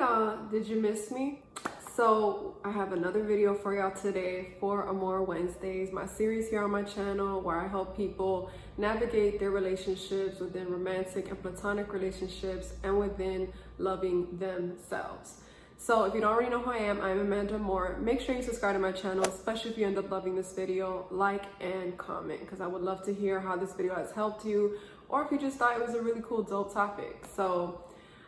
y'all, did you miss me? So I have another video for y'all today for Amor Wednesdays, my series here on my channel where I help people navigate their relationships within romantic and platonic relationships and within loving themselves. So if you don't already know who I am TheAmandaAmor. Make sure you subscribe to my channel, especially if you end up loving this video, like and comment, because I would love to hear how this video has helped you, or if you just thought it was a really cool, dope topic. So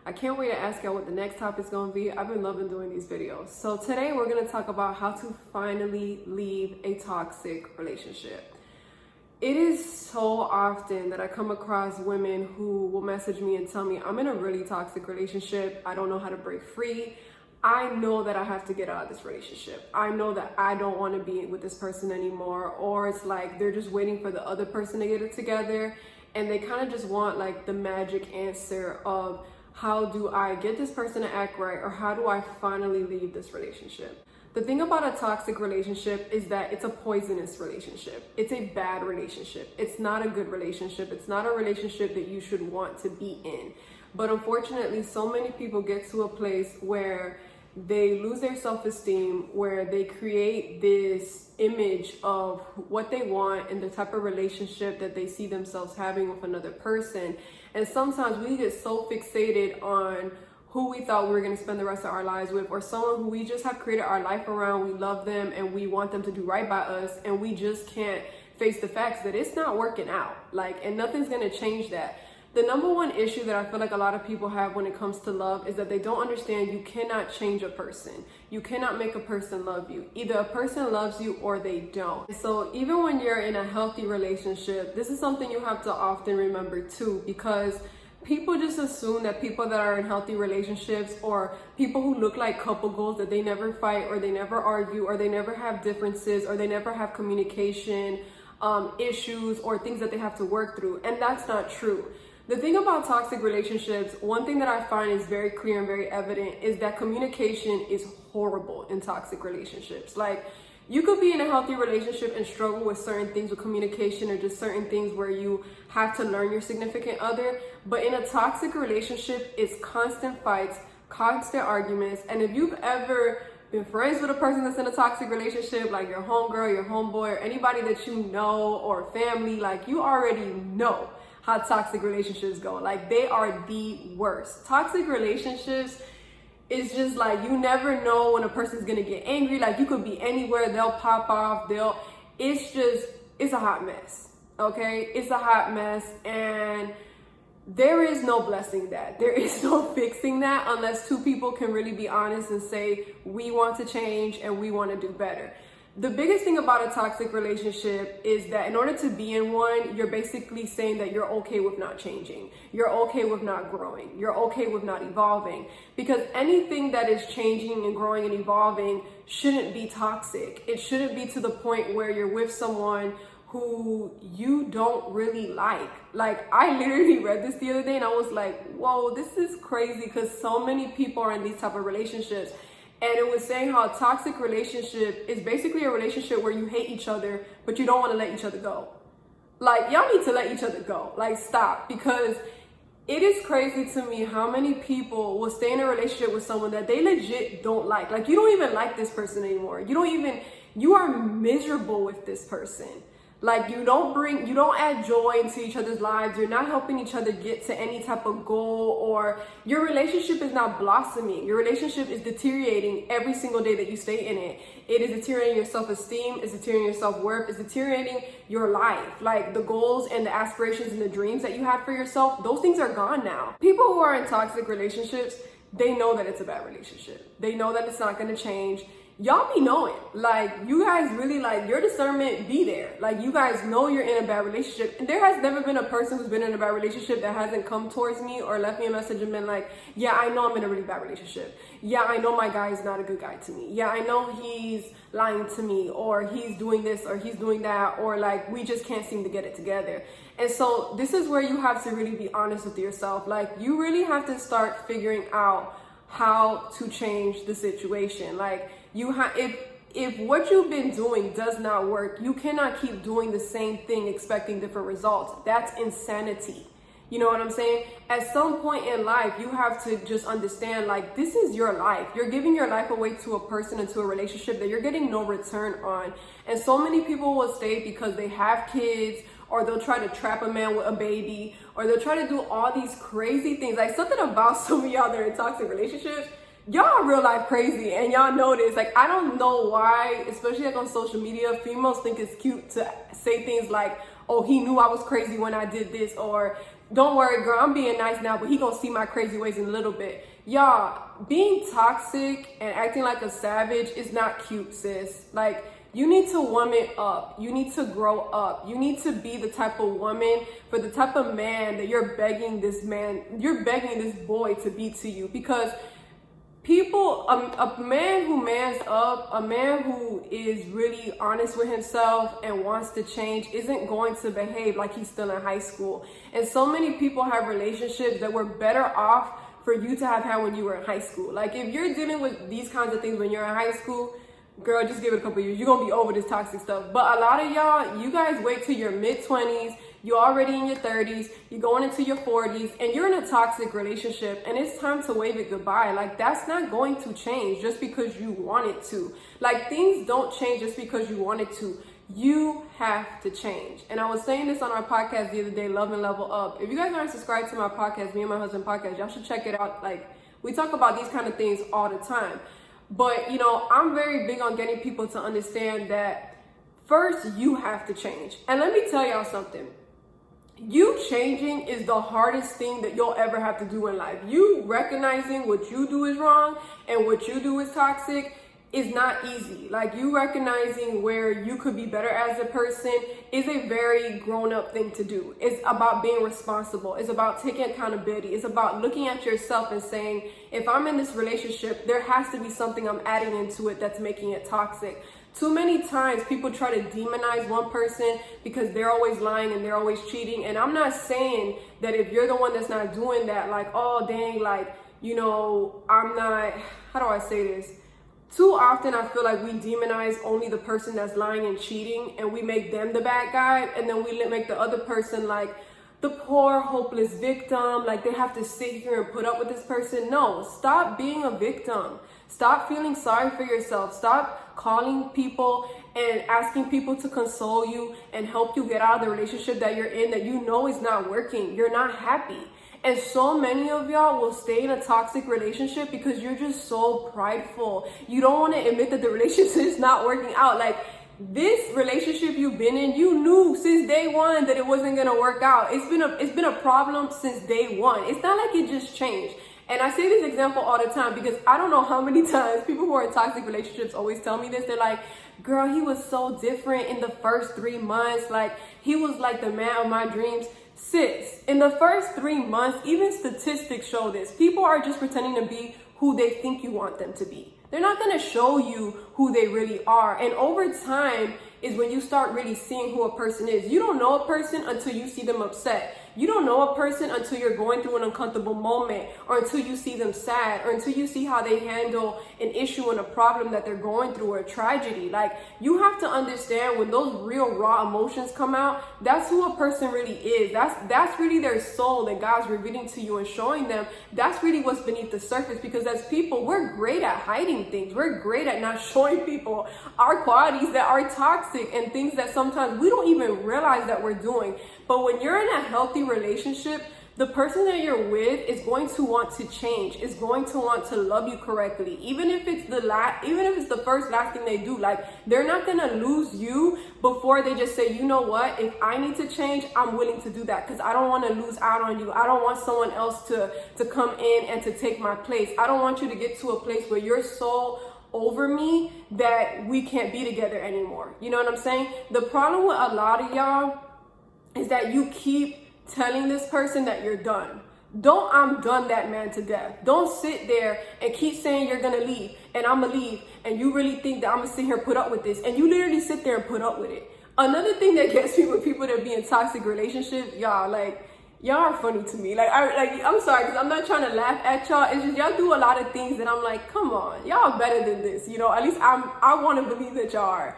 I can't wait to ask y'all what the next topic is going to be. I've been loving doing these videos. So today we're going to talk about how to finally leave a toxic relationship. It is so often that I come across women who will message me and tell me, I'm in a really toxic relationship. I don't know how to break free. I know that I have to get out of this relationship. I know that I don't want to be with this person anymore. Or it's like they're just waiting for the other person to get it together. And they kind of just want like the magic answer of, how do I get this person to act right, or how do I finally leave this relationship? The thing about a toxic relationship is that it's a poisonous relationship. It's a bad relationship. It's not a good relationship. It's not a relationship that you should want to be in. But unfortunately, so many people get to a place where they lose their self-esteem, where they create this image of what they want and the type of relationship that they see themselves having with another person. And sometimes we get so fixated on who we thought we were going to spend the rest of our lives with, or someone who we just have created our life around. We love them and we want them to do right by us, and we just can't face the facts that it's not working out. And nothing's going to change that. The number one issue that I feel like a lot of people have when it comes to love is that they don't understand you cannot change a person. You cannot make a person love you. Either a person loves you or they don't. So even when you're in a healthy relationship, this is something you have to often remember too, because people just assume that people that are in healthy relationships, or people who look like couple goals, that they never fight or they never argue or they never have differences or they never have communication issues or things that they have to work through. And that's not true. The thing about toxic relationships, one thing that I find is very clear and very evident is that communication is horrible in toxic relationships. You could be in a healthy relationship and struggle with certain things with communication, or just certain things where you have to learn your significant other. But in a toxic relationship, it's constant fights, constant arguments. And if you've ever been friends with a person that's in a toxic relationship, like your homegirl, your homeboy, or anybody that you know, or family, you already know how toxic relationships go. They are the worst. Toxic relationships is just you never know when a person's gonna get angry. You could be anywhere, they'll pop off, it's a hot mess, okay? It's a hot mess, and there is no blessing that. There is no fixing that unless two people can really be honest and say, we want to change and we want to do better. The biggest thing about a toxic relationship is that in order to be in one, you're basically saying that you're okay with not changing. You're okay with not growing. You're okay with not evolving. Because anything that is changing and growing and evolving shouldn't be toxic. It shouldn't be to the point where you're with someone who you don't really like. I literally read this the other day and I was like, whoa, this is crazy, because so many people are in these type of relationships. And it was saying how a toxic relationship is basically a relationship where you hate each other, but you don't want to let each other go. Y'all need to let each other go. Stop. Because it is crazy to me how many people will stay in a relationship with someone that they legit don't like. You don't even like this person anymore. You are miserable with this person. You don't add joy into each other's lives. You're not helping each other get to any type of goal, or your relationship is not blossoming. Your relationship is deteriorating every single day that you stay in it. It is deteriorating your self-esteem. It's deteriorating your self-worth. It's deteriorating your life. The goals and the aspirations and the dreams that you had for yourself, those things are gone now. People who are in toxic relationships, they know that it's a bad relationship. They know that it's not going to change. Y'all be knowing, you guys really, your discernment be there. You guys know you're in a bad relationship. And there has never been a person who's been in a bad relationship that hasn't come towards me or left me a message and been like, yeah, I know I'm in a really bad relationship. Yeah, I know my guy is not a good guy to me. Yeah, I know he's lying to me, or he's doing this, or he's doing that, or we just can't seem to get it together. And so this is where you have to really be honest with yourself. You really have to start figuring out how to change the situation. If what you've been doing does not work, you cannot keep doing the same thing expecting different results. That's insanity. You know what I'm saying? At some point in life, you have to just understand, like, this is your life. You're giving your life away to a person, into a relationship that you're getting no return on. And so many people will stay because they have kids, or they'll try to trap a man with a baby, or they'll try to do all these crazy things. Like, something about some of y'all that are in toxic relationships, y'all are real life crazy, and y'all know this. Like, I don't know why, especially like on social media, females think it's cute to say things like, oh, he knew I was crazy when I did this, or don't worry, girl, I'm being nice now, but he gonna see my crazy ways in a little bit. Y'all, being toxic and acting like a savage is not cute, sis. Like, you need to woman up. You need to grow up. You need to be the type of woman, for the type of man that you're begging this boy to be to you. Because people, a man who mans up, a man who is really honest with himself and wants to change, isn't going to behave like he's still in high school. And so many people have relationships that were better off for you to have had when you were in high school. Like, if you're dealing with these kinds of things when you're in high school, girl, just give it a couple years. You're gonna be over this toxic stuff. But a lot of y'all, you guys wait till your mid-20s, you're already in your 30s, you're going into your 40s, and you're in a toxic relationship, and it's time to wave it goodbye. Like, that's not going to change just because you want it to. Like, things don't change just because you want it to. You have to change. And I was saying this on our podcast the other day, Love and Level Up. If you guys aren't subscribed to my podcast, Me and My Husband podcast, y'all should check it out. Like, we talk about these kind of things all the time. But, you know, I'm very big on getting people to understand that first you have to change. And let me tell y'all something. You changing is the hardest thing that you'll ever have to do in life. You recognizing what you do is wrong and what you do is toxic is not easy. Like, you recognizing where you could be better as a person is a very grown-up thing to do. It's about being responsible. It's about taking accountability. It's about looking at yourself and saying, if I'm in this relationship, there has to be something I'm adding into it that's making it toxic. Too many times people try to demonize one person because they're always lying and they're always cheating. And I'm not saying that if you're the one that's not doing that, like, oh, dang, like, you know, I'm not, how do I say this? Too often I feel like we demonize only the person that's lying and cheating, and we make them the bad guy, and then we make the other person like the poor, hopeless victim, like they have to sit here and put up with this person. No, stop being a victim. Stop feeling sorry for yourself. Stop calling people and asking people to console you and help you get out of the relationship that you're in that you know is not working. You're not happy. And so many of y'all will stay in a toxic relationship because you're just so prideful. You don't want to admit that the relationship is not working out. Like, this relationship you've been in, you knew since day one that it wasn't going to work out. It's been a problem since day one. It's not like it just changed. And I say this example all the time because I don't know how many times people who are in toxic relationships always tell me this. They're like, girl, he was so different in the first 3 months. Like, he was like the man of my dreams. Sis, in the first 3 months, even statistics show this. People are just pretending to be who they think you want them to be. They're not going to show you who they really are. And over time is when you start really seeing who a person is. You don't know a person until you see them upset. You don't know a person until you're going through an uncomfortable moment, or until you see them sad, or until you see how they handle an issue and a problem that they're going through, or a tragedy. Like, you have to understand when those real raw emotions come out, that's who a person really is. That's really their soul that God's revealing to you and showing them. That's really what's beneath the surface, because as people, we're great at hiding things. We're great at not showing people our qualities that are toxic and things that sometimes we don't even realize that we're doing. But when you're in a healthy relationship, the person that you're with is going to want to change, is going to want to love you correctly. Even if it's the first last thing they do, like, they're not going to lose you before they just say, you know what, if I need to change, I'm willing to do that because I don't want to lose out on you. I don't want someone else to come in and to take my place. I don't want you to get to a place where you're so over me that we can't be together anymore. You know what I'm saying? The problem with a lot of y'all is that you keep telling this person that you're done. I'm done that man to death. Don't sit there and keep saying you're gonna leave and I'm gonna leave, and you really think that I'm gonna sit here and put up with this, and you literally sit there and put up with it. Another thing that gets me with people that be in toxic relationships, y'all, like, y'all are funny to me. I'm sorry, because I'm not trying to laugh at y'all. It's just y'all do a lot of things that I'm like, come on, y'all are better than this. You know, at least I want to believe that y'all are.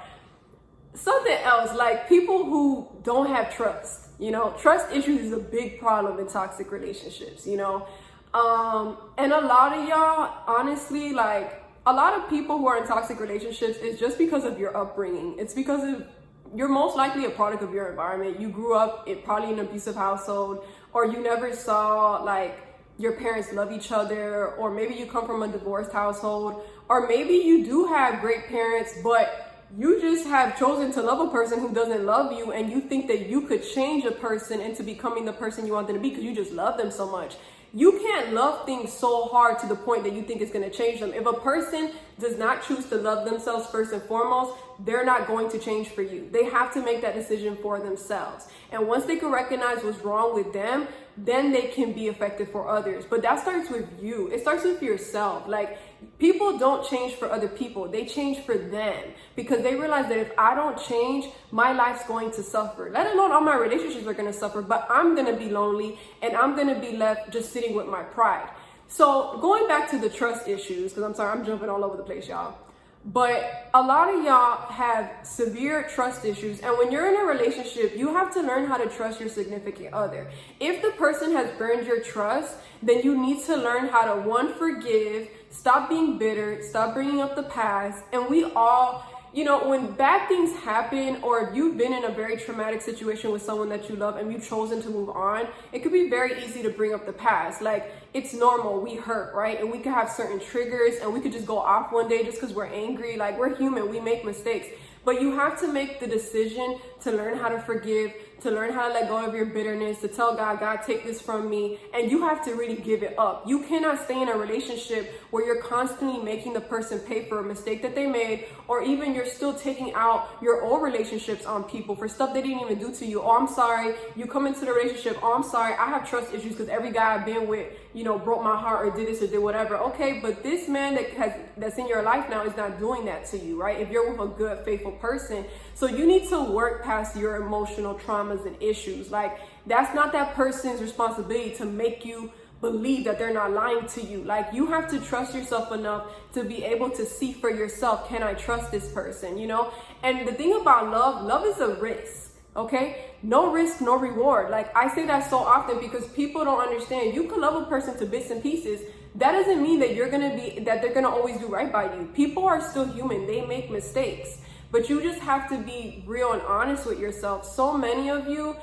something else, like people who don't have trust. You know, trust issues is a big problem in toxic relationships, you know. And a lot of y'all, honestly, like a lot of people who are in toxic relationships is just because of your upbringing. It's because of, you're most likely a product of your environment. You grew up in probably an abusive household, or you never saw like your parents love each other, or maybe you come from a divorced household, or maybe you do have great parents, but you just have chosen to love a person who doesn't love you, and you think that you could change a person into becoming the person you want them to be because you just love them so much. You can't love things so hard to the point that you think it's going to change them. If a person does not choose to love themselves first and foremost, they're not going to change for you. They have to make that decision for themselves. And once they can recognize what's wrong with them, then they can be effective for others. But that starts with you. It starts with yourself. Like, people don't change for other people. They change for them, because they realize that if I don't change, my life's going to suffer. Let alone all my relationships are going to suffer, but I'm going to be lonely and I'm going to be left just sitting with my pride. So going back to the trust issues, because I'm sorry, I'm jumping all over the place, y'all. But a lot of y'all have severe trust issues. And when you're in a relationship, you have to learn how to trust your significant other. If the person has burned your trust, then you need to learn how to, one, forgive, stop being bitter, stop bringing up the past. And we all, you know, when bad things happen, or if you've been in a very traumatic situation with someone that you love and you've chosen to move on, it could be very easy to bring up the past. Like, it's normal, we hurt, right? And we could have certain triggers, and we could just go off one day just because we're angry. Like, we're human, we make mistakes. But you have to make the decision to learn how to forgive, to learn how to let go of your bitterness, to tell God, God, take this from me. And you have to really give it up. You cannot stay in a relationship where you're constantly making the person pay for a mistake that they made, or even you're still taking out your old relationships on people for stuff they didn't even do to you. Oh, I'm sorry. You come into the relationship. Oh, I'm sorry. I have trust issues because every guy I've been with, you know, broke my heart or did this or did whatever. Okay, but this man that's in your life now is not doing that to you, right? If you're with a good, faithful person. So you need to work past your emotional traumas and issues. Like, that's not that person's responsibility to make you believe that they're not lying to you. Like, you have to trust yourself enough to be able to see for yourself, can I trust this person, you know? And the thing about love is a risk. Okay, no risk, no reward. Like, I say that so often because people don't understand. You can love a person to bits and pieces. That doesn't mean that they're gonna always do right by you. People are still human. They make mistakes, but you just have to be real and honest with yourself. So many of you,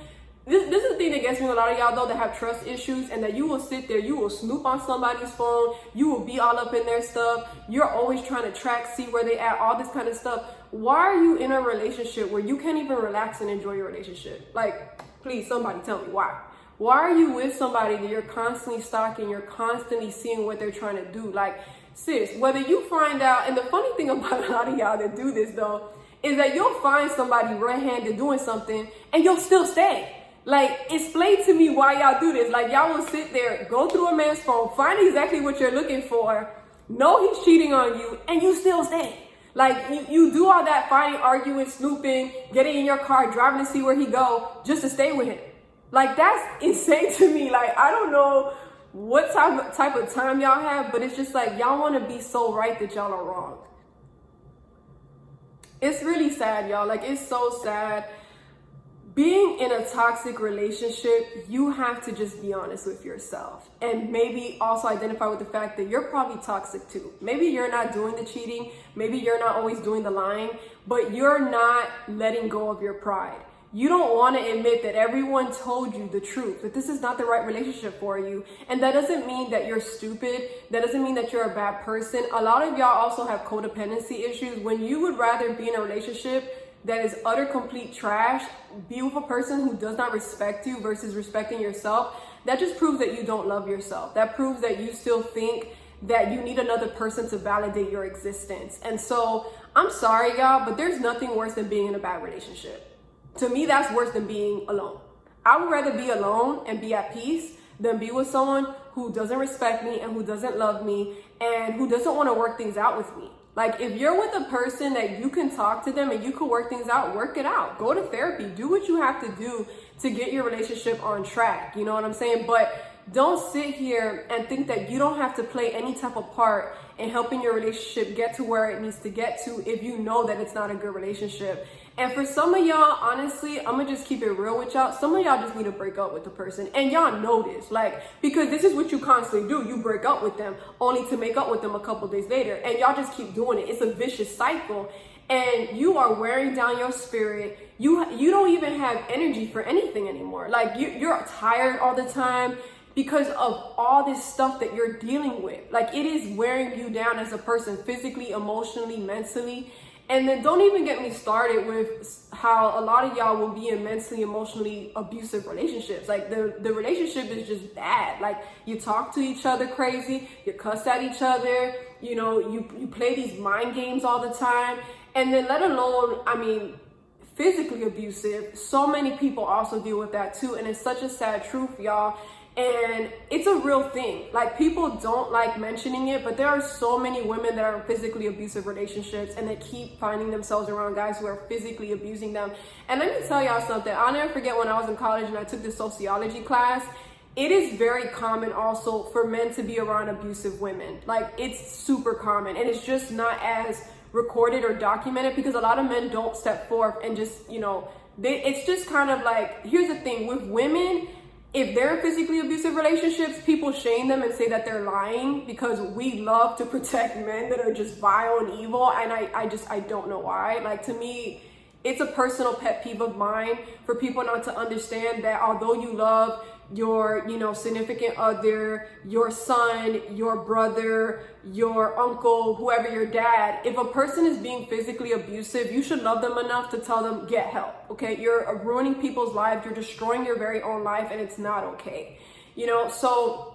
this is the thing that gets me with a lot of y'all though, that have trust issues, and that you will sit there, you will snoop on somebody's phone, you will be all up in their stuff, you're always trying to track, see where they at, all this kind of stuff. Why are you in a relationship where you can't even relax and enjoy your relationship? Like, please, somebody tell me why. Why are you with somebody that you're constantly stalking, you're constantly seeing what they're trying to do? Like, sis, whether you find out, and the funny thing about a lot of y'all that do this though, is that you'll find somebody red-handed doing something and you'll still stay. Like, explain to me why y'all do this. Like, y'all will sit there, go through a man's phone, find exactly what you're looking for, know he's cheating on you, and you still stay. Like, you do all that fighting, arguing, snooping, getting in your car, driving to see where he go, just to stay with him. Like, that's insane to me. Like, I don't know what type of time y'all have, but it's just like, y'all want to be so right that y'all are wrong. It's really sad, y'all. Like, it's so sad. Being in a toxic relationship, you have to just be honest with yourself, and maybe also identify with the fact that you're probably toxic too. Maybe you're not doing the cheating, maybe you're not always doing the lying, but you're not letting go of your pride. You don't want to admit that everyone told you the truth, that this is not the right relationship for you. And that doesn't mean that you're stupid. That doesn't mean that you're a bad person. A lot of y'all also have codependency issues. When you would rather be in a relationship that is utter complete trash, be with a person who does not respect you versus respecting yourself, that just proves that you don't love yourself. That proves that you still think that you need another person to validate your existence. And so, I'm sorry y'all, but there's nothing worse than being in a bad relationship. To me, that's worse than being alone. I would rather be alone and be at peace than be with someone who doesn't respect me and who doesn't love me and who doesn't want to work things out with me. Like, if you're with a person that you can talk to them and you can work things out, work it out. Go to therapy. Do what you have to do to get your relationship on track. You know what I'm saying? But don't sit here and think that you don't have to play any type of part in helping your relationship get to where it needs to get to if you know that it's not a good relationship. And for some of y'all, honestly, I'm gonna just keep it real with y'all. Some of y'all just need to break up with the person. And y'all know this, like, because this is what you constantly do. You break up with them only to make up with them a couple days later. And y'all just keep doing it. It's a vicious cycle. And you are wearing down your spirit. You don't even have energy for anything anymore. Like, you're tired all the time because of all this stuff that you're dealing with. Like, it is wearing you down as a person, physically, emotionally, mentally. And then don't even get me started with how a lot of y'all will be in mentally, emotionally abusive relationships. Like, the relationship is just bad. Like, you talk to each other crazy, you cuss at each other, you know, you play these mind games all the time. And then let alone, I mean, physically abusive, so many people also deal with that too. And it's such a sad truth, y'all. And it's a real thing. Like, people don't like mentioning it, but there are so many women that are in physically abusive relationships and they keep finding themselves around guys who are physically abusing them. And let me tell y'all something. I'll never forget when I was in college and I took this sociology class. It is very common also for men to be around abusive women. Like, it's super common, and it's just not as recorded or documented because a lot of men don't step forth and just, you know, it's just kind of like, here's the thing with women. If they're in physically abusive relationships, people shame them and say that they're lying because we love to protect men that are just vile and evil. And I don't know why. Like, to me, it's a personal pet peeve of mine for people not to understand that although you love your, you know, significant other, your son, your brother, your uncle, whoever, your dad, if a person is being physically abusive, you should love them enough to tell them, get help, okay? You're ruining people's lives, you're destroying your very own life, and it's not okay, you know? So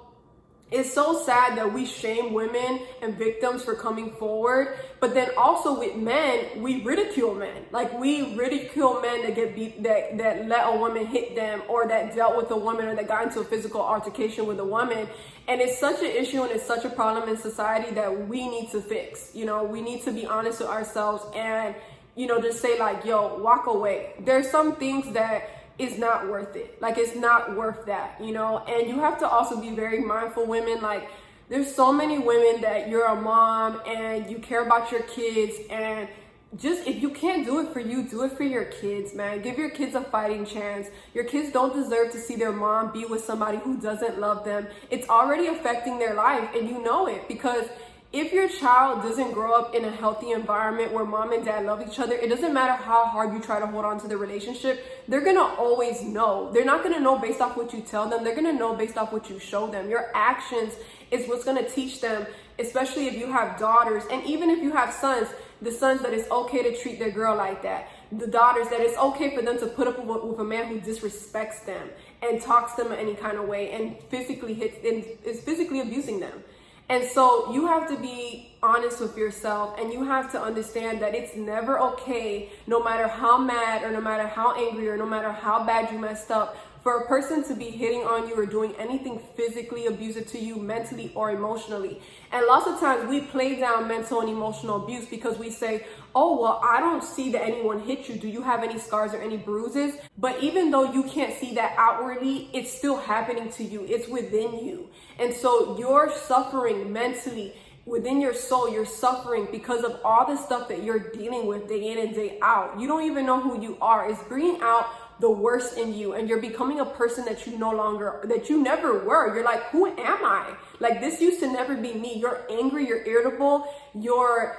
it's so sad that we shame women and victims for coming forward, but then also with men, we ridicule men. Like, we ridicule men that get beat, that let a woman hit them, or that dealt with a woman, or that got into a physical altercation with a woman. And it's such an issue and it's such a problem in society that we need to fix. You know, we need to be honest with ourselves and, you know, just say like, yo, walk away. There's some things that is not worth it. Like, it's not worth that, you know? And you have to also be very mindful, women. Like, there's so many women that you're a mom and you care about your kids, and just, if you can't do it for you, do it for your kids, man. Give your kids a fighting chance. Your kids don't deserve to see their mom be with somebody who doesn't love them. It's already affecting their life, and you know it, because if your child doesn't grow up in a healthy environment where mom and dad love each other, it doesn't matter how hard you try to hold on to the relationship, they're gonna always know. They're not gonna know based off what you tell them, they're gonna know based off what you show them. Your actions is what's gonna teach them, especially if you have daughters, and even if you have sons, the sons that it's okay to treat their girl like that. The daughters that it's okay for them to put up with a man who disrespects them and talks to them in any kind of way and physically hits and is physically abusing them. And so you have to be honest with yourself, and you have to understand that it's never okay, no matter how mad or no matter how angry or no matter how bad you messed up, for a person to be hitting on you or doing anything physically abusive to you, mentally or emotionally. And lots of times we play down mental and emotional abuse because we say, oh, well, I don't see that anyone hit you. Do you have any scars or any bruises? But even though you can't see that outwardly, it's still happening to you. It's within you. And so you're suffering mentally. Within your soul, you're suffering because of all the stuff that you're dealing with day in and day out. You don't even know who you are. It's bringing out the worst in you, and you're becoming a person that you never were. You're like, who am I? Like, this used to never be me. You're angry, you're irritable, you're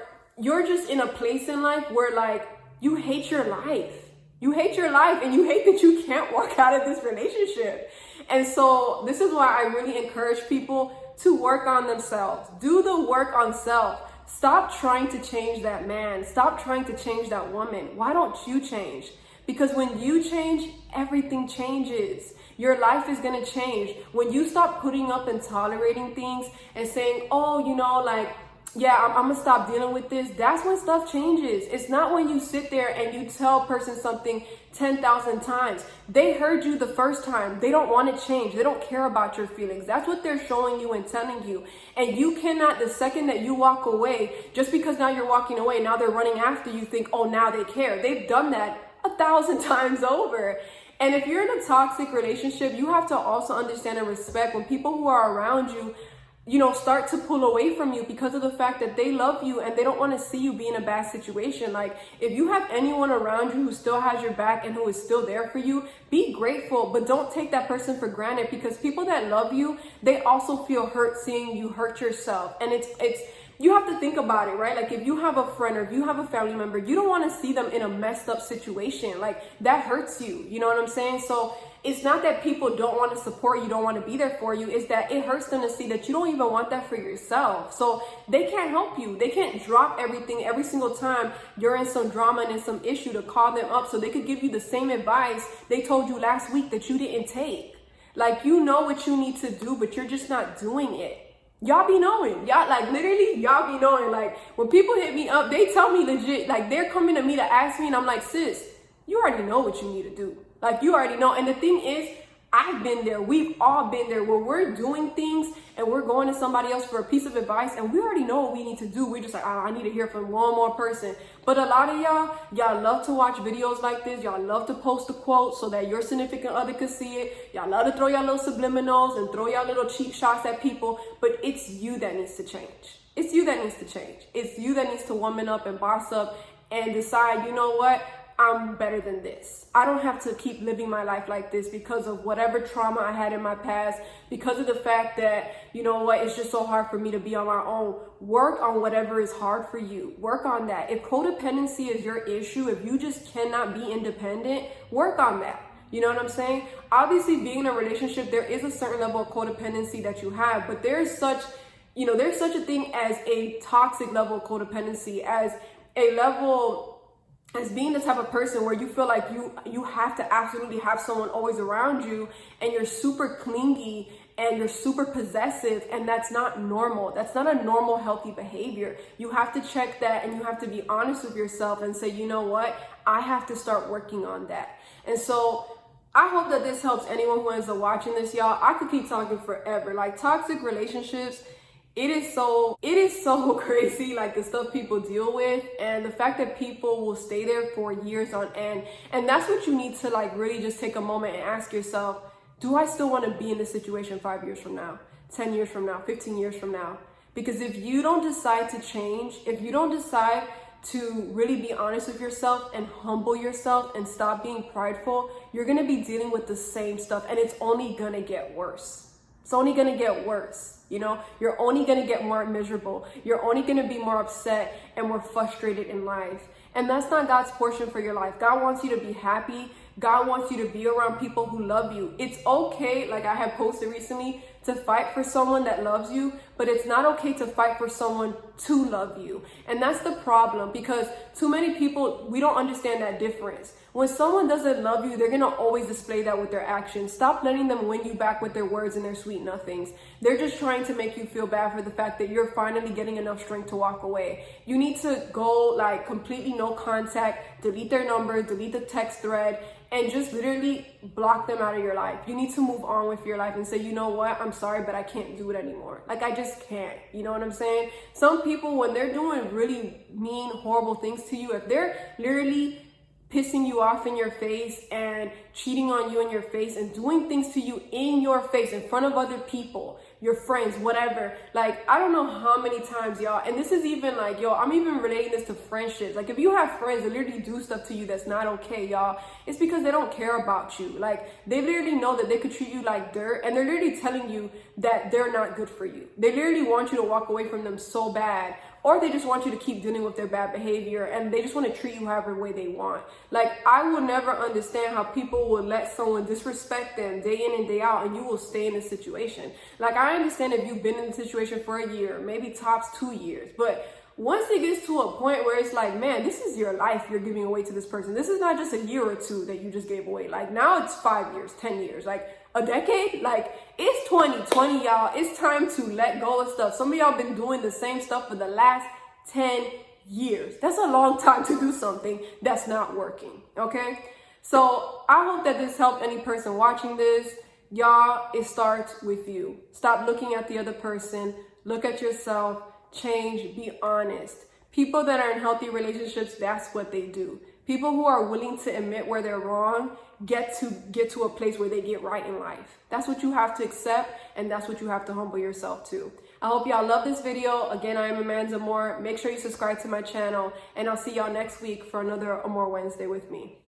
just in a place in life where, like, you hate your life. You hate your life, and you hate that you can't walk out of this relationship. And so this is why I really encourage people to work on themselves. Do the work on self. Stop trying to change that man. Stop trying to change that woman. Why don't you change? Because when you change, everything changes. Your life is gonna change. When you stop putting up and tolerating things and saying, oh, you know, like, yeah, I'm gonna stop dealing with this, that's when stuff changes. It's not when you sit there and you tell a person something 10,000 times. They heard you the first time. They don't want to change. They don't care about your feelings. That's what they're showing you and telling you. And you cannot, the second that you walk away, just because now you're walking away, now they're running after you, think, oh, now they care. They've done that 1,000 times over. And if you're in a toxic relationship, you have to also understand and respect when people who are around you, start to pull away from you because of the fact that they love you and they don't want to see you be in a bad situation. Like, if you have anyone around you who still has your back and who is still there for you, be grateful, but don't take that person for granted, because people that love you, they also feel hurt seeing you hurt yourself. And it's you have to think about it, right? Like, if you have a friend or if you have a family member, you don't want to see them in a messed up situation. Like, that hurts you. You know what I'm saying? So it's not that people don't want to support you, don't want to be there for you. It's that it hurts them to see that you don't even want that for yourself. So they can't help you. They can't drop everything every single time you're in some drama and in some issue to call them up so they could give you the same advice they told you last week that you didn't take. Like, you know what you need to do, but you're just not doing it. Y'all be knowing. Y'all, like, literally, y'all be knowing. Like, when people hit me up, they tell me legit, like, they're coming to me to ask me, and I'm like, sis, you already know what you need to do. Like, you already know. And the thing is, I've been there. We've all been there where we're doing things and we're going to somebody else for a piece of advice and we already know what we need to do. We're just like, oh, I need to hear from one more person. But a lot of y'all love to watch videos like this. Y'all love to post a quote so that your significant other can see it. Y'all love to throw y'all little subliminals and throw y'all little cheap shots at people. But it's you that needs to change. It's you that needs to change. It's you that needs to woman up and boss up and decide, you know what? I'm better than this. I don't have to keep living my life like this because of whatever trauma I had in my past, because of the fact that, you know what, it's just so hard for me to be on my own. Work on whatever is hard for you. Work on that. If codependency is your issue, if you just cannot be independent, work on that. You know what I'm saying? Obviously, being in a relationship, there is a certain level of codependency that you have, but there's such a thing as a toxic level of codependency, as a level as being the type of person where you feel like you have to absolutely have someone always around you and you're super clingy and you're super possessive, and that's not normal. That's not a normal, healthy behavior. You have to check that and you have to be honest with yourself and say, you know what? I have to start working on that. And so I hope that this helps anyone who ends up watching this, y'all. I could keep talking forever. Like, toxic relationships, it is so crazy, like, the stuff people deal with and the fact that people will stay there for years on end. And that's what you need to, like, really just take a moment and ask yourself, do I still want to be in this situation 5 years from now, 10 years from now, 15 years from now? Because if you don't decide to change, if you don't decide to really be honest with yourself and humble yourself and stop being prideful, you're going to be dealing with the same stuff and it's only going to get worse. It's only going to get worse. You're only going to get more miserable. You're only going to be more upset and more frustrated in life. And that's not God's portion for your life. God wants you to be happy. God wants you to be around people who love you. It's okay, like I had posted recently, to fight for someone that loves you, but it's not okay to fight for someone to love you. And that's the problem, because too many people, we don't understand that difference. When someone doesn't love you, they're going to always display that with their actions. Stop letting them win you back with their words and their sweet nothings. They're just trying to make you feel bad for the fact that you're finally getting enough strength to walk away. You need to go, like, completely no contact, delete their number, delete the text thread, and just literally block them out of your life. You need to move on with your life and say, you know what, I'm sorry, but I can't do it anymore. Like, I just can't. You know what I'm saying? Some people, when they're doing really mean, horrible things to you, if they're literally pissing you off in your face and cheating on you in your face and doing things to you in your face in front of other people, your friends, whatever, like, I don't know how many times, y'all, and this is even like, yo, I'm even relating this to friendships. Like, if you have friends that literally do stuff to you that's not okay, y'all, it's because they don't care about you. Like, they literally know that they could treat you like dirt, and they're literally telling you that they're not good for you. They literally want you to walk away from them so bad, or they just want you to keep dealing with their bad behavior, and they just want to treat you however way they want. Like, I will never understand how people will let someone disrespect them day in and day out, and you will stay in this situation. Like, I understand if you've been in the situation for a year, maybe tops 2 years, but once it gets to a point where it's like, man, this is your life you're giving away to this person. This is not just a year or two that you just gave away. Like, now it's 5 years, 10 years, like a decade. Like, it's 2020, y'all. It's time to let go of stuff. Some of y'all been doing the same stuff for the last 10 years. That's a long time to do something that's not working, okay? So I hope that this helped any person watching this. Y'all, it starts with you. Stop looking at the other person. Look at yourself. Change. Be honest. People that are in healthy relationships, that's what they do. People who are willing to admit where they're wrong get to a place where they get right in life. That's what you have to accept, and that's what you have to humble yourself to. I hope y'all love this video. Again, I am AmandaAmor. Make sure you subscribe to my channel, and I'll see y'all next week for another Amor Wednesday with me.